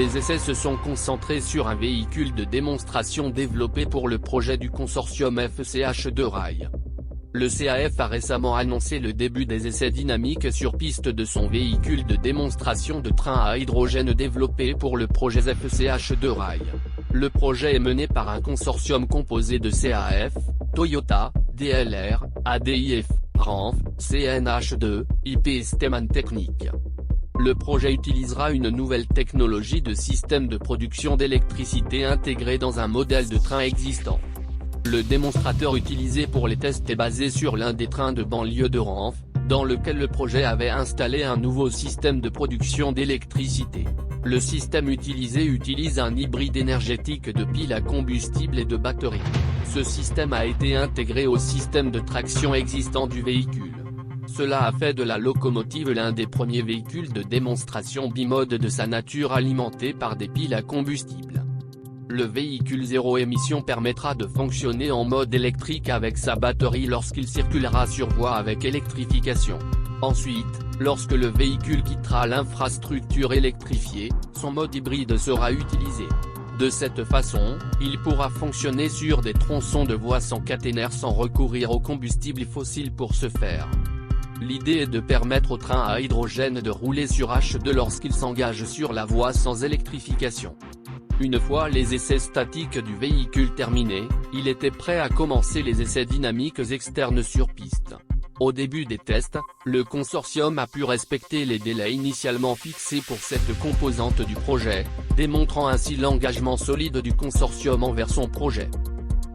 Les essais se sont concentrés sur un véhicule de démonstration développé pour le projet du consortium FCH2 Rail. Le CAF a récemment annoncé le début des essais dynamiques sur piste de son véhicule de démonstration de train à hydrogène développé pour le projet FCH2 Rail. Le projet est mené par un consortium composé de CAF, Toyota, DLR, ADIF, RANF, CNH2, IP Stemann Technique. Le projet utilisera une nouvelle technologie de système de production d'électricité intégrée dans un modèle de train existant. Le démonstrateur utilisé pour les tests est basé sur l'un des trains de banlieue de RANF, dans lequel le projet avait installé un nouveau système de production d'électricité. Le système utilisé utilise un hybride énergétique de piles à combustible et de batterie. Ce système a été intégré au système de traction existant du véhicule. Cela a fait de la locomotive l'un des premiers véhicules de démonstration bimode de sa nature alimenté par des piles à combustible. Le véhicule zéro émission permettra de fonctionner en mode électrique avec sa batterie lorsqu'il circulera sur voie avec électrification. Ensuite, lorsque le véhicule quittera l'infrastructure électrifiée, son mode hybride sera utilisé. De cette façon, il pourra fonctionner sur des tronçons de voies sans caténaire sans recourir au combustible fossile pour ce faire. L'idée est de permettre au train à hydrogène de rouler sur H2 lorsqu'il s'engage sur la voie sans électrification. Une fois les essais statiques du véhicule terminés, il était prêt à commencer les essais dynamiques externes sur piste. Au début des tests, le consortium a pu respecter les délais initialement fixés pour cette composante du projet, démontrant ainsi l'engagement solide du consortium envers son projet.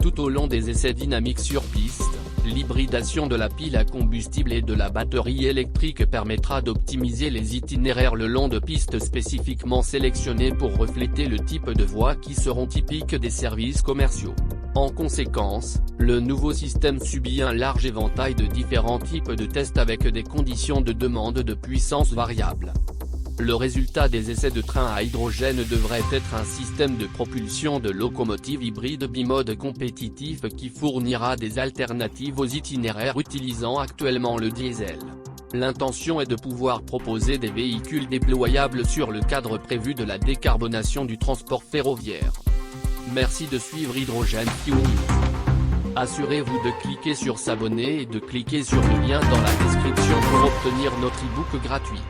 Tout au long des essais dynamiques sur piste, l'hybridation de la pile à combustible et de la batterie électrique permettra d'optimiser les itinéraires le long de pistes spécifiquement sélectionnées pour refléter le type de voies qui seront typiques des services commerciaux. En conséquence, le nouveau système subit un large éventail de différents types de tests avec des conditions de demande de puissance variables. Le résultat des essais de train à hydrogène devrait être un système de propulsion de locomotive hybride bimode compétitif qui fournira des alternatives aux itinéraires utilisant actuellement le diesel. L'intention est de pouvoir proposer des véhicules déployables sur le cadre prévu de la décarbonation du transport ferroviaire. Merci de suivre Hydrogène Fuel News. Assurez-vous de cliquer sur s'abonner et de cliquer sur le lien dans la description pour obtenir notre e-book gratuit.